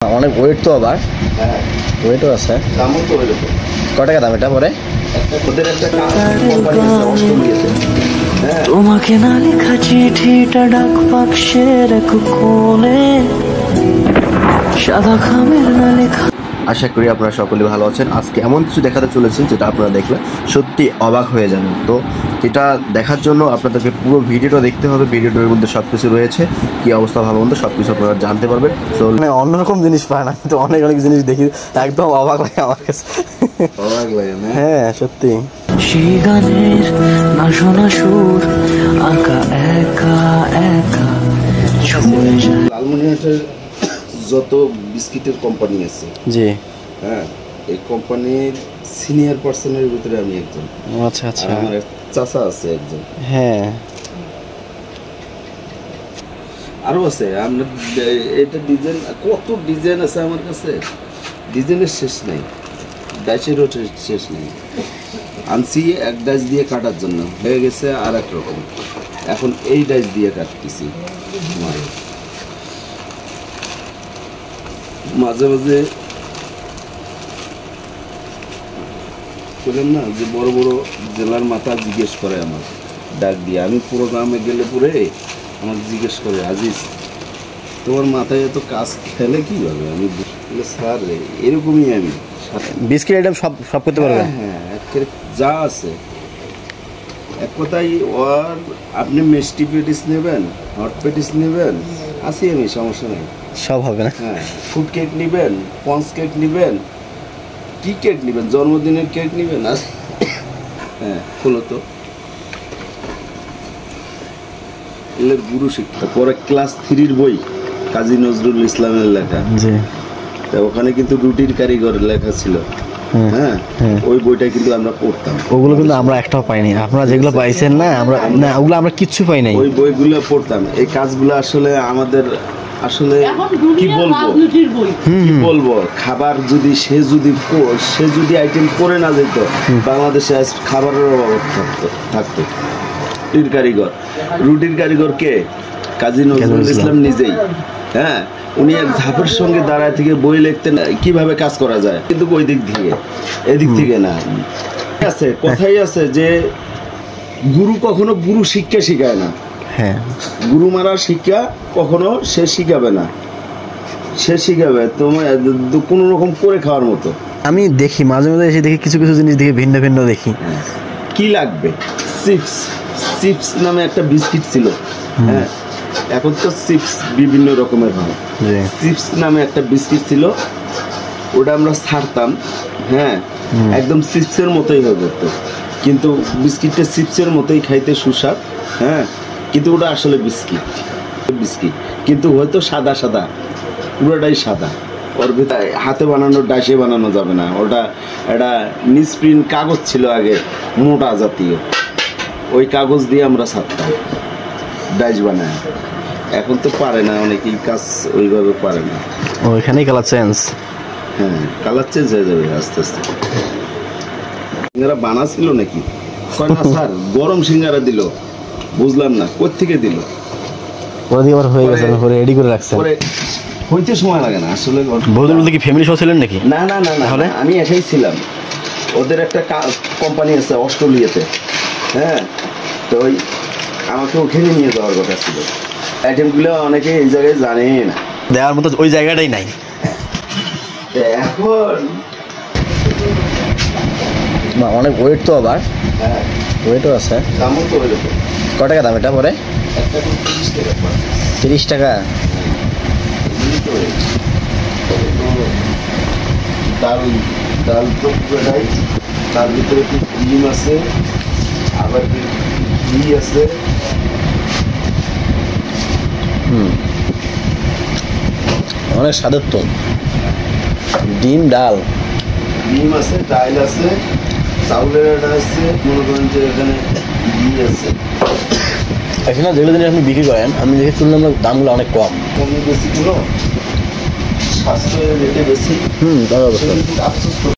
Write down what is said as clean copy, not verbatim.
অনেক ওয়েট তো আবার হ্যাঁ ওয়েটও আছে। দামও তো ওইরকম। কত টাকা দাম এটা পরে? ওদের একটা কোম্পানি আছে অস্ট্রেলিয়াতে। হ্যাঁ তোমাকে না লেখা চিঠিটা ডাক বাক্সের এক কোণে সাদা খামের না লেখা। আশা করি আপনারা সকলে ভালো আছেন। আজকে এমন কিছু দেখাতে চলেছে যেটা আপনারা দেখলে সত্যি অবাক হয়ে যাবেন। তো এটা দেখার জন্য আপনাদেরকে পুরো ভিডিওটা দেখতে হবে। ভিডিওটার মধ্যে সব কিছু রয়েছে, কী অবস্থা ভালো মন্দ সব কিছু আপনারা জানতে পারবেন। তো মানে অন্যরকম জিনিস পায় না, কিন্তু অনেক অনেক জিনিস দেখি একদম অবাক লাগে আমার কাছে। অবাক লাগে না? হ্যাঁ সত্যি। সেই গানের না শোনা সুর আঁকা একা একা ছুঁয়ে যায়। লালমনিরহাটের যত বিস্কিটের কোম্পানি আছে, জি হ্যাঁ এই কোম্পানির সিনিয়র পার্সনের ভিতরে আমি একজন। আচ্ছা আচ্ছা। আর আমার চাচা আছে একজন, হ্যাঁ আরও আছে। আমরা এটা ডিজাইন, কত ডিজাইন আছে আমার কাছে, ডিজাইনের শেষ নেই, ডাইসেরও শেষ নেই। আনছি এক ডাইস দিয়ে কাটার জন্য, হয়ে গেছে আর এক রকম। এখন এই ডাইস দিয়ে কাটতেছি। মাঝে মাঝে বলেন না যে বড় বড় জেলার মাথা জিজ্ঞেস করে আমার ডাক দিয়ে, আমি পুরো গ্রামে গেলে পরে আমাকে জিজ্ঞেস করে, আজিজ তোমার মাথায় এত কাজ খেলে কীভাবে? আমি বলে স্যার এরকমই আমি। বিস্কিট আইটেম সব সব করতে পারবেন? হ্যাঁ একের যা আছে। এক কথাই ওর আপনি মিষ্টি পেটিস নেবেন, হট পেটিস নেবেন, আসি আমি, সমস্যা নেই, সব হবে না? হ্যাঁ ফুড কেক নেবেন, পঞ্চ কেক নেবেন, কী কেক নেবেন, জন্মদিনের কেক নেবেন, হ্যাঁ হলো তো। এগুলো গুরু শিক্ষা। পরে ক্লাস 3-র বই কাজী নজরুল ইসলামের লেখা, জি তা ওখানে কিন্তু রুটির কারিগর লেখা ছিল। হ্যাঁ ওই বইটা কিন্তু আমরা পড়তাম। ওগুলো কিন্তু আমরা একটাও পাইনি। আপনারা যেগুলো পাইছেন না, আমরা না ওগুলো আমরা কিচ্ছু পাই নাই। ওই বইগুলো পড়তাম। এই কাজগুলো আসলে আমাদের আসলে কি বলবো কি বলবো, খাবার যদি সে যদি আইটেম করে না যেত, বাংলাদেশে আজ খাবারের অভাব থাকতো। রুটির কারিগর কে? কাজী নজরুল ইসলাম নিজেই। হ্যাঁ উনি এক ঝাপের সঙ্গে দাঁড়ায় থেকে বই লিখতেন কিভাবে কাজ করা যায়, কিন্তু ওই দিক থেকে এদিক থেকে না। আছে কথাই আছে যে গুরু কখনো গুরু শিক্ষা শিখায় না। হ্যাঁ গুরু মারার শিক্ষা কখনো সে শিখাবে না, সে শিখাবে তোমার কোনো রকম করে খাওয়ার মতো। আমি দেখি মাঝে মাঝে এসে দেখি কিছু কিছু জিনিস দেখি ভিন্ন ভিন্ন দেখি। কি লাগবে? চিপস নামে একটা বিস্কিট ছিল। হ্যাঁ এখন তো চিপস বিভিন্ন রকমের হয়। চিপস নামে একটা বিস্কিট ছিল, ওটা আমরা ছাড়তাম। হ্যাঁ একদম চিপসের মতোই হয়ে যেত, কিন্তু বিস্কিটটা চিপসের মতোই খাইতে সুস্বাদ। হ্যাঁ কিন্তু ওটা আসলে বিস্কিট কিন্তু হয়তো সাদা সাদা, পুরোটাই সাদা। ওর ভিতরে হাতে বানানো ডাইসে বানানো যাবে না, ওটা একটা নিউজপ্রিন্ট কাগজ ছিল আগে, মোটা জাতীয়, ওই কাগজ দিয়ে আমরা ছাড়তাম ডাইস বানায়। এখন তো পারে না, অনেকেই কাজ ওইভাবে পারে না। ওইখানেই কালার চেঞ্জ। হ্যাঁ কালার চেঞ্জ হয়ে যাবে আস্তে আস্তে। সিঙ্গারা বানাছিল নাকি? কয় না স্যার, গরম সিঙ্গারা দিল, বুঝলাম না কোত্থেকে দিল। ওদিকে আবার হয়ে গেছে, রেডি করে রাখছেন। পরে হইতে সময় লাগে না আসলে। বহুদিন বলতে কি ফ্যামিলি সহ ছিলেন নাকি? না না না না, আমি এসেই ছিলাম। ওদের একটা কোম্পানি আছে অস্ট্রেলিয়াতে। হ্যাঁ তো ওই আমাকে ওখানে নিয়ে যাওয়ার কথা ছিল। আইটেমগুলো অনেকে এই জায়গায় জানে না, দেওয়ার মতো ওই জায়গাটাই নাই এখন। অনেক ওয়েট তো আবার, হ্যাঁ ওয়েটও আছে। দামও তো ওইরকম। কত টাকা দাম এটা পরে? একটা 30 টাকা পড়ে। 30 টাকা। ডাল তো পুরোটাই, তার ভিতরে কি ডিম আছে, আবার ঘি আছে। অনেক স্বাদের তো। ডিম ডাল ডিম আছে, ডাল আছে, চাউলের আটা আছে, মনে করেন যে এখানে ঘি আছে। এখানে যেগুলো জিনিস আপনি বিক্রি করেন, আমি দেখি তুলনামূলক দামগুলো অনেক কম। কমে বেশি কোনো স্বাস্থ্যের রেটে বেশি। তার অবস্থা। আফসোস